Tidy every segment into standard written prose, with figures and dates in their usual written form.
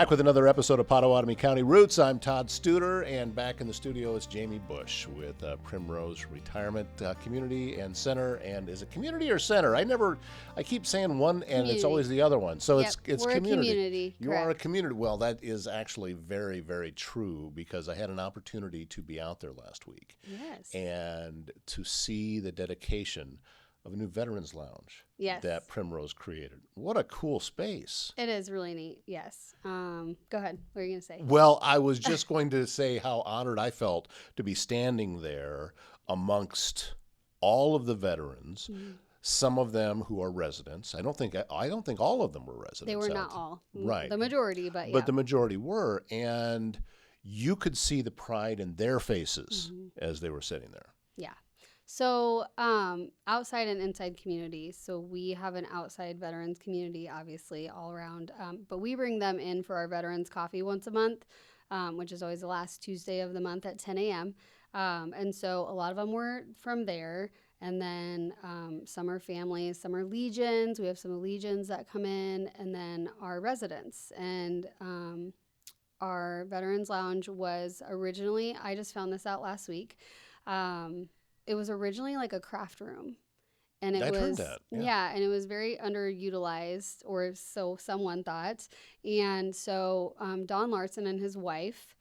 Back with another episode of Pottawattamie County Routes. I'm Todd Studer, and back in the studio is Jayme Busch with Primrose Retirement Community and Center. And is it community or center? I keep saying one, and community. It's always the other one. So yep, it's we're community. A community. You correct. are a community. Well, that is actually very, very true, because I had an opportunity to be out there last week. Yes. And to see the dedication of a new Veterans Lounge that Primrose created. What a cool space. It is really neat, yes. Go ahead. What are you going to say? Well, I was just going to say how honored I felt to be standing there amongst all of the veterans, some of them who are residents. I don't think all of them were residents. They were not all. Right. The majority, but yeah. But the majority were, and you could see the pride in their faces as they were sitting there. Yeah. So outside and inside communities. So we have an outside veterans community, obviously, all around. But we bring them in for our veterans coffee once a month, which is always the last Tuesday of the month at 10 a.m. And so a lot of them were from there. And then some are families, some are legions. We have some legions that come in, and then our residents. And our Veterans Lounge was originally, I just found this out last week, it was originally like a craft room, and I'd heard that. Yeah, and it was very underutilized, or so someone thought. And so Don Larson and his wife,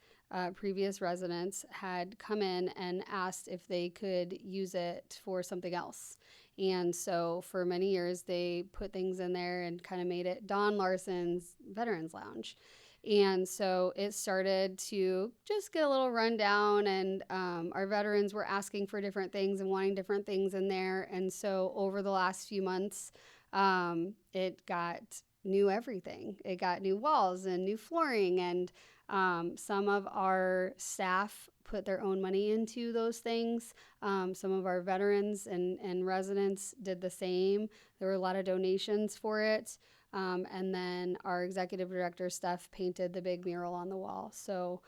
previous residents, had come in and asked if they could use it for something else. And so for many years, they put things in there and kind of made it Don Larson's Veterans Lounge. And so it started to just get a little rundown, and our veterans were asking for different things and wanting different things in there. And so over the last few months, it got new everything. It got new walls and new flooring, and some of our staff put their own money into those things. Some of our veterans and residents did the same. There were a lot of donations for it. And then our executive director, Steph, painted the big mural on the wall. So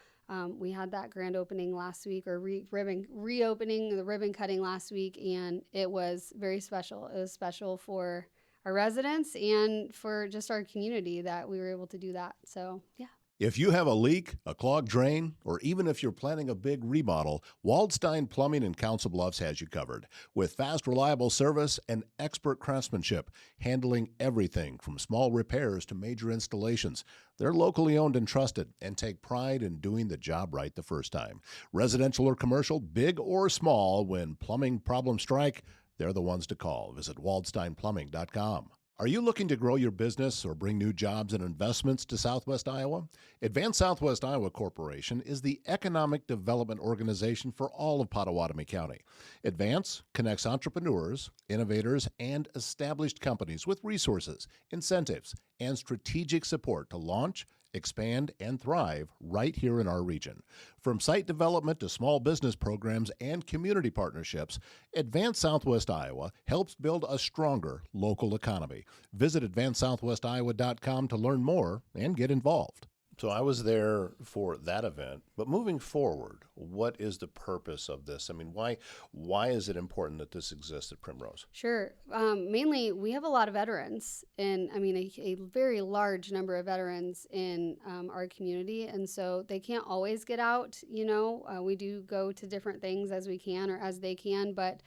we had that grand opening last week, or reopening, the ribbon cutting last week, and it was very special. It was special for our residents and for just our community that we were able to do that. So, yeah. If you have a leak, a clogged drain, or even if you're planning a big remodel, Waldstein Plumbing in Council Bluffs has you covered. With fast, reliable service and expert craftsmanship, handling everything from small repairs to major installations. They're locally owned and trusted, and take pride in doing the job right the first time. Residential or commercial, big or small, when plumbing problems strike, they're the ones to call. Visit waldsteinplumbing.com. Are you looking to grow your business or bring new jobs and investments to Southwest Iowa? Advance Southwest Iowa Corporation is the economic development organization for all of Pottawattamie County. Advance connects entrepreneurs, innovators, and established companies with resources, incentives, and strategic support to launch, expand, and thrive right here in our region. From site development to small business programs and community partnerships, Advance Southwest Iowa helps build a stronger local economy. Visit advancesouthwestiowa.com to learn more and get involved. So I was there for that event, but moving forward, what is the purpose of this? I mean, why is it important that this exists at Primrose? Sure. Mainly, we have a lot of veterans, and I mean, a very large number of veterans in our community, and so they can't always get out. We do go to different things as we can or as they can, but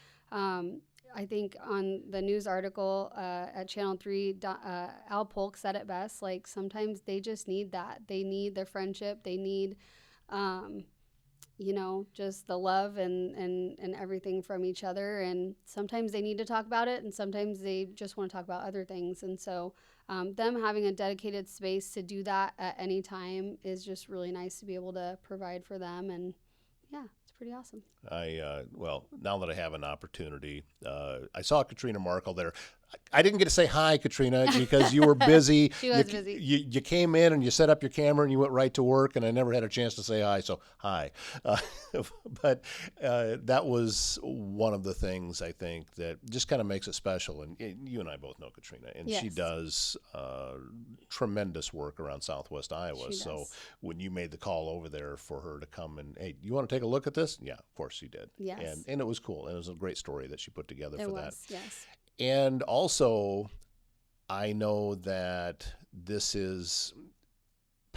I think on the news article at Channel 3, Al Polk said it best, like sometimes they just need that. They need their friendship. They need, just the love and everything from each other. And sometimes they need to talk about it, and sometimes they just want to talk about other things. And so them having a dedicated space to do that at any time is just really nice to be able to provide for them. And yeah, it's pretty awesome. Now that I have an opportunity, I saw Katrina Markle there. I didn't get to say hi, Katrina, because you were busy. She was busy. You came in and you set up your camera and you went right to work, and I never had a chance to say hi, so hi. But that was one of the things I think that just kind of makes it special. And you and I both know Katrina, and yes. She does tremendous work around Southwest Iowa. So when you made the call over there for her to come and, hey, you want to take a look at this? Yeah, of course she did. Yes. And it was cool. And it was a great story that she put together for that. Yes. And also, I know that this is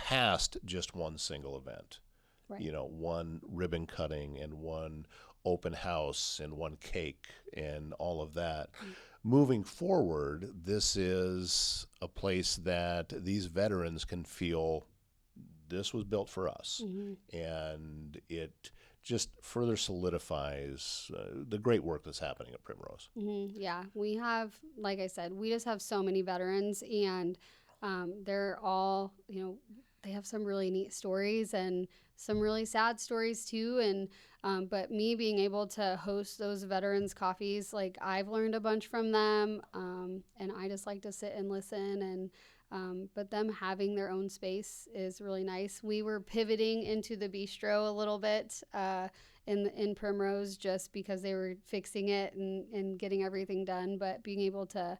past just one single event. Right. You know, one ribbon cutting and one open house and one cake and all of that. Moving forward, this is a place that these veterans can feel this was built for us. And it just further solidifies the great work that's happening at Primrose. Yeah, we have, like I said, we just have so many veterans, and they're all, they have some really neat stories and some really sad stories too. And but me being able to host those veterans coffees, like I've learned a bunch from them, and I just like to sit and listen. And but them having their own space is really nice. We were pivoting into the bistro a little bit in Primrose, just because they were fixing it and getting everything done. But being able to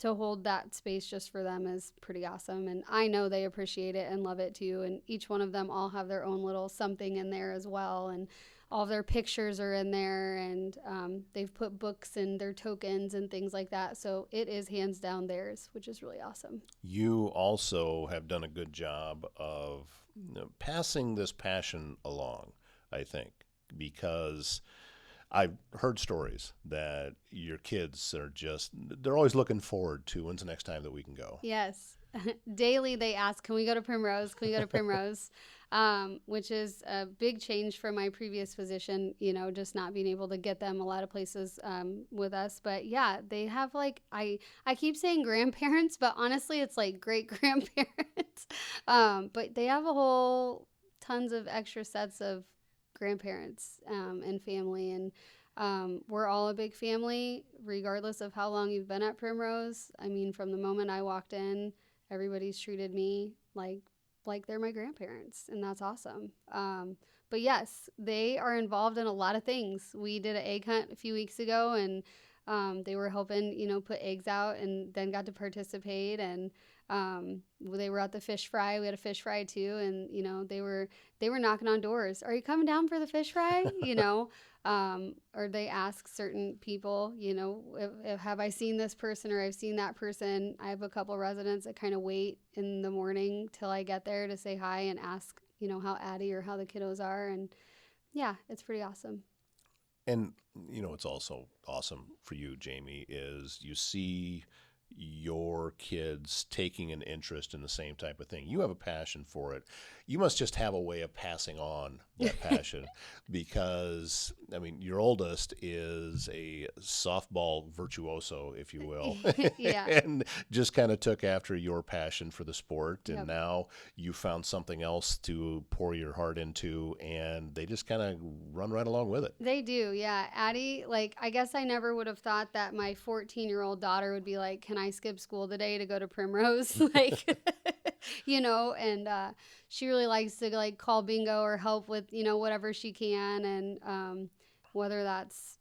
hold that space just for them is pretty awesome. And I know they appreciate it and love it too. And each one of them all have their own little something in there as well. And all of their pictures are in there, and they've put books and their tokens and things like that. So it is hands down theirs, which is really awesome. You also have done a good job of passing this passion along, I think, because I've heard stories that your kids are they're always looking forward to when's the next time that we can go. Yes. Daily they ask, can we go to Primrose? Can we go to Primrose? Which is a big change from my previous position, just not being able to get them a lot of places with us. But yeah, they have I keep saying grandparents, but honestly it's like great grandparents. But they have a whole tons of extra sets of grandparents and family, and we're all a big family regardless of how long you've been at Primrose. I mean, from the moment I walked in, everybody's treated me like they're my grandparents, and that's awesome. But yes, they are involved in a lot of things. We did an egg hunt a few weeks ago, and they were helping put eggs out, and then got to participate. And they were at the fish fry. We had a fish fry too, and they were knocking on doors. Are you coming down for the fish fry? Or they ask certain people, if have I seen this person or I've seen that person. I have a couple residents that kind of wait in the morning till I get there to say hi and ask, how Addie or how the kiddos are. And yeah, it's pretty awesome. And, it's also awesome for you, Jayme, is you see your kids taking an interest in the same type of thing. You have a passion for it. You must just have a way of passing on that passion because, your oldest is a softball virtuoso, if you will. Yeah. And just kind of took after your passion for the sport. And Yep. now you found something else to pour your heart into, and they just kind of run right along with it. They do, yeah. Addie, I guess I never would have thought that my 14-year-old daughter would be like, can I skip school today to go to Primrose? And she really likes to call bingo or help with, whatever she can. And whether that's,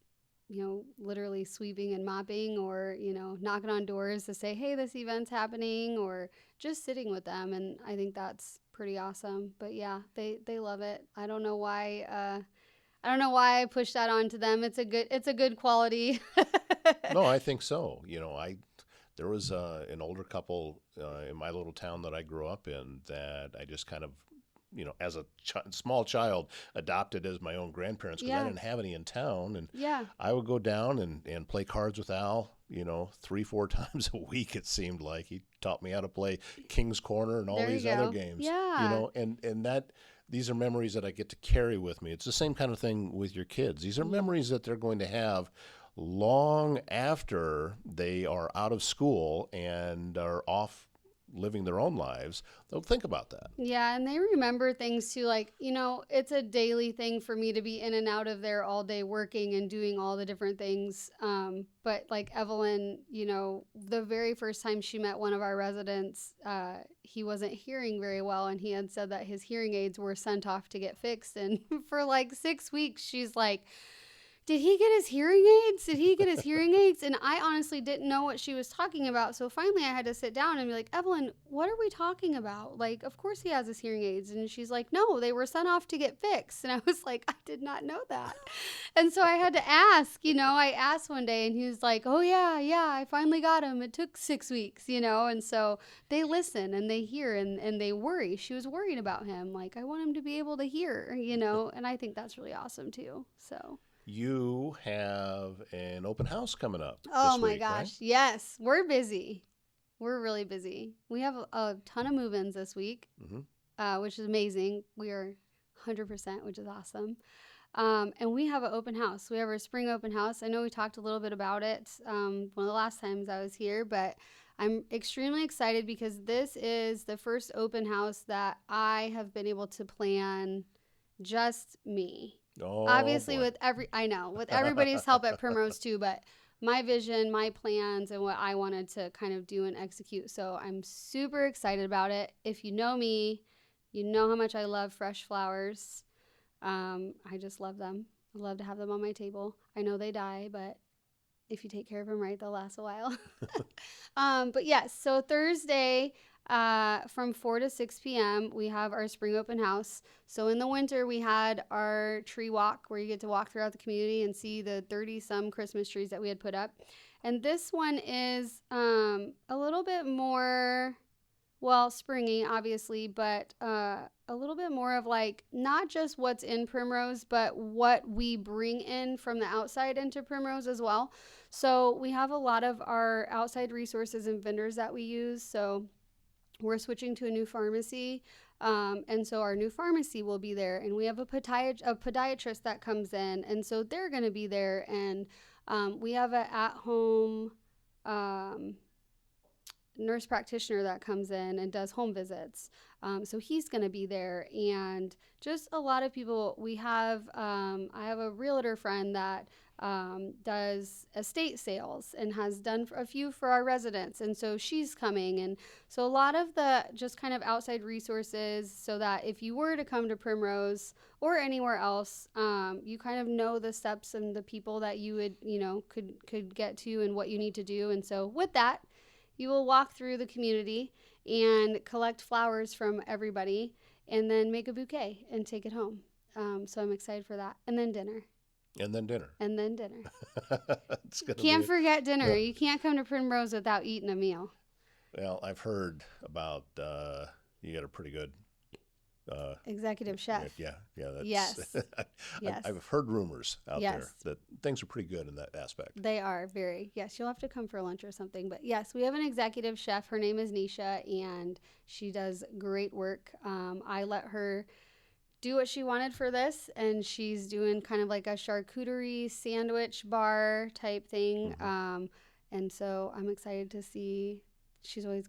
literally sweeping and mopping, or, knocking on doors to say, hey, this event's happening, or just sitting with them. And I think that's pretty awesome. But yeah, they love it. I don't know why I pushed that onto them. It's a good quality. No, I think so. There was an older couple in my little town that I grew up in that I just kind of, as a small child, adopted as my own grandparents because I didn't have any in town. And Yeah. I would go down and play cards with Al, 3-4 times a week, it seemed like. He taught me how to play King's Corner and all There you these other go. games. Yeah. And that these are memories that I get to carry with me. It's the same kind of thing with your kids. These are memories that they're going to have long after they are out of school and are off living their own lives. They'll think about that. Yeah, and they remember things too. It's a daily thing for me to be in and out of there all day working and doing all the different things. But Evelyn, the very first time she met one of our residents, he wasn't hearing very well, and he had said that his hearing aids were sent off to get fixed. And for 6 weeks, she's like, did he get his hearing aids? Did he get his hearing aids? And I honestly didn't know what she was talking about. So finally I had to sit down and be like, Evelyn, what are we talking about? Like, of course he has his hearing aids. And she's like, no, they were sent off to get fixed. And I was like, I did not know that. And so I had to ask, I asked one day and he was like, oh yeah, I finally got him. It took 6 weeks, And so they listen and they hear and they worry. She was worried about him. Like, I want him to be able to hear, and I think that's really awesome too. So. You have an open house coming up Oh this my week, gosh. right? Yes. We're busy. We're really busy. We have a ton of move-ins this week, which is amazing. We are 100%, which is awesome. And we have an open house. We have our spring open house. I know we talked a little bit about it one of the last times I was here, but I'm extremely excited because this is the first open house that I have been able to plan just me. Oh, Obviously boy. with everybody's help at Primrose too, but my vision, my plans, and what I wanted to kind of do and execute. So I'm super excited about it. If you know me, you know how much I love fresh flowers. I just love them. I love to have them on my table. I know they die, but if you take care of them right, they'll last a while. But yes, so Thursday, from 4 to 6 p.m., we have our spring open house. So in the winter, we had our tree walk where you get to walk throughout the community and see the 30-some Christmas trees that we had put up. And this one is a little bit more, well, springy, obviously, but a little bit more of like not just what's in Primrose, but what we bring in from the outside into Primrose as well. So we have a lot of our outside resources and vendors that we use. So we're switching to a new pharmacy. And so our new pharmacy will be there. And we have a podiatrist that comes in. And so they're going to be there. And we have an at-home nurse practitioner that comes in and does home visits. So he's going to be there. And just a lot of people. We have, I have a realtor friend that does estate sales and has done a few for our residents. And so she's coming. And so a lot of the just kind of outside resources so that if you were to come to Primrose or anywhere else, you kind of know the steps and the people that you would, could get to and what you need to do. And so with that, you will walk through the community and collect flowers from everybody and then make a bouquet and take it home. So I'm excited for that. And then dinner. And then dinner. And then dinner. Can't forget dinner. Yeah. You can't come to Primrose without eating a meal. Well, I've heard about you got a pretty good executive chef. Yeah. That's, yes. Yes. I've heard rumors out yes. there that things are pretty good in that aspect. They are very. Yes, you'll have to come for lunch or something. But yes, we have an executive chef. Her name is Nisha, and she does great work. I let her do what she wanted for this, and she's doing kind of like a charcuterie sandwich bar type thing. Mm-hmm. And so I'm excited to see. She's always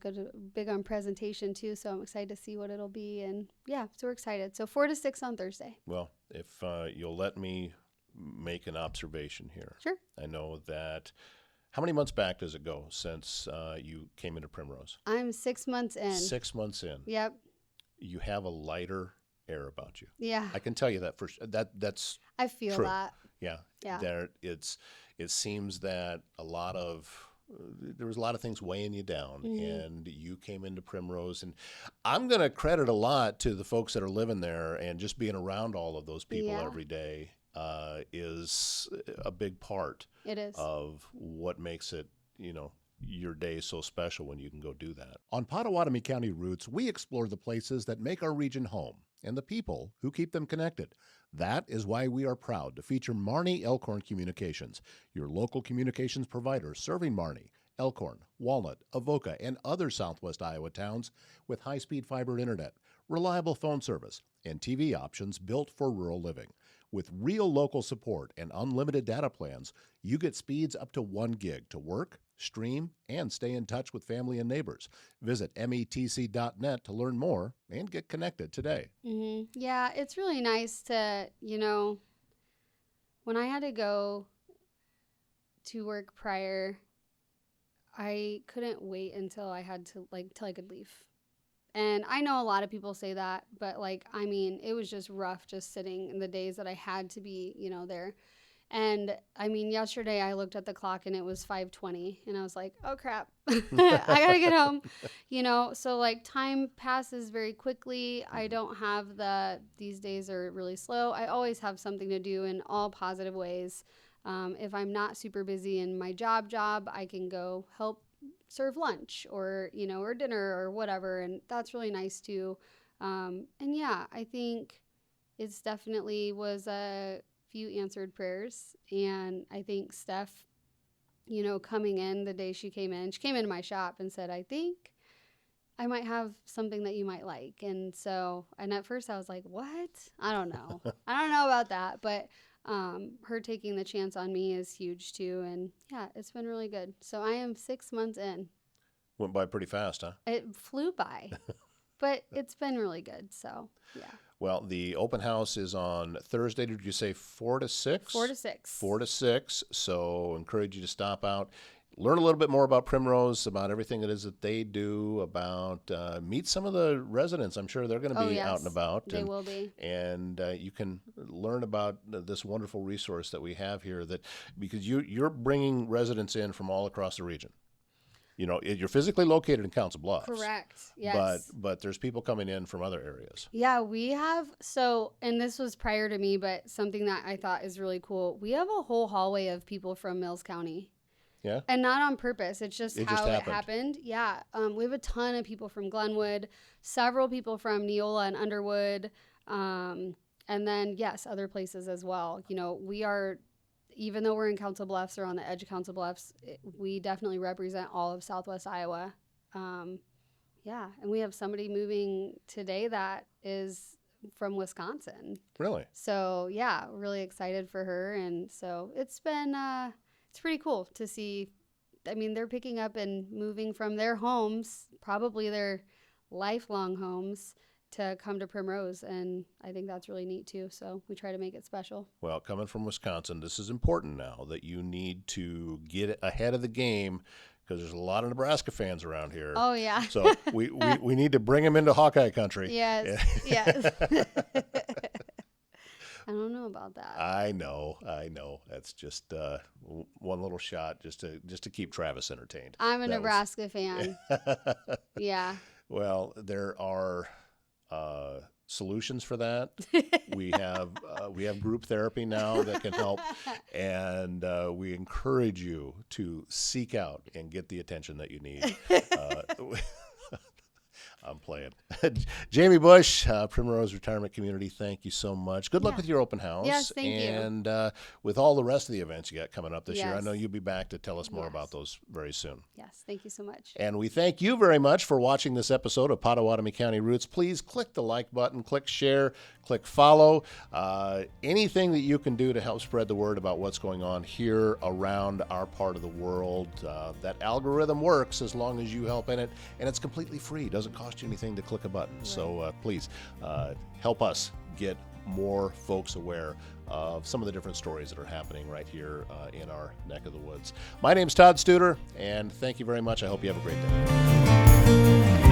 big on presentation too, so I'm excited to see what it'll be. And yeah, so we're excited. So 4 to 6 on Thursday. Well, if you'll let me make an observation here. Sure. I know that. How many months back does it go since you came into Primrose? I'm 6 months in. 6 months in. Yep. You have a lighter air about you. Yeah. I can tell you that that's I feel true. that. Yeah. Yeah. It seems that there was a lot of things weighing you down, mm-hmm. and you came into Primrose, and I'm going to credit a lot to the folks that are living there, and just being around all of those people every day is a big part. It is. Of what makes it, your day so special when you can go do that. On Pottawattamie County Routes, we explore the places that make our region home and the people who keep them connected. That is why we are proud to feature Marnie Elkhorn Communications, your local communications provider serving Marnie, Elkhorn, Walnut, Avoca, and other southwest Iowa towns with high-speed fiber internet, reliable phone service, and TV options built for rural living. With real local support and unlimited data plans, you get speeds up to 1 gig to work, stream, and stay in touch with family and neighbors. Visit metc.net to learn more and get connected today. Mm-hmm. Yeah, it's really nice to, when I had to go to work prior, I couldn't wait until I had to, till I could leave. And I know a lot of people say that, but it was just rough just sitting in the days that I had to be, there. And I mean, yesterday I looked at the clock and it was 5:20 and I was like, oh crap, I gotta get home, so like time passes very quickly. I don't have these days are really slow. I always have something to do in all positive ways. If I'm not super busy in my job, I can go help serve lunch or dinner or whatever. And that's really nice too. And yeah, I think it's definitely was a few answered prayers. And I think Steph, coming in the day she came into my shop and said, I think I might have something that you might like. And at first I was like, what? I don't know. I don't know about that. But her taking the chance on me is huge too. And yeah, it's been really good. So I am 6 months in. Went by pretty fast, huh? It flew by, but it's been really good. So yeah. Well, the open house is on Thursday. Did you say 4 to 6? 4 to 6. 4 to 6. So encourage you to stop out. Learn a little bit more about Primrose, about everything it is that they do, about meet some of the residents. I'm sure they're going to be out and about. They will be. And you can learn about this wonderful resource that we have here, because you're bringing residents in from all across the region. You're physically located in Council Bluffs. Correct. Yes. But there's people coming in from other areas. Yeah, we have. And this was prior to me, but something that I thought is really cool. We have a whole hallway of people from Mills County. Yeah. And not on purpose. It's just how it happened. Yeah. We have a ton of people from Glenwood, several people from Neola and Underwood. And then, yes, other places as well. We are, even though we're in Council Bluffs or on the edge of Council Bluffs, we definitely represent all of Southwest Iowa. Yeah. And we have somebody moving today that is from Wisconsin. Really? So, yeah, really excited for her. And so it's been... it's pretty cool to see. I mean, they're picking up and moving from their homes, probably their lifelong homes, to come to Primrose. And I think that's really neat too. So we try to make it special. Well, coming from Wisconsin, this is important now that you need to get ahead of the game, because there's a lot of Nebraska fans around here. Oh, yeah. So we need to bring them into Hawkeye country. Yes. Yes. I don't know about that. I know. That's just one little shot just to keep Travis entertained. I'm a Nebraska fan. Yeah. Well, there are solutions for that. We have group therapy now that can help, and we encourage you to seek out and get the attention that you need. I'm playing. Jayme Busch, Primrose Retirement Community, thank you so much. Good luck with your open house. Yes, thank you. And with all the rest of the events you got coming up this year. I know you'll be back to tell us more about those very soon. Yes, thank you so much. And we thank you very much for watching this episode of Pottawattamie County Routes. Please click the like button, click share, click follow. Anything that you can do to help spread the word about what's going on here around our part of the world. That algorithm works as long as you help in it, and it's completely free. It doesn't cost you anything to click a button. Right. So please help us get more folks aware of some of the different stories that are happening right here in our neck of the woods. My name's Todd Studer, and thank you very much. I hope you have a great day.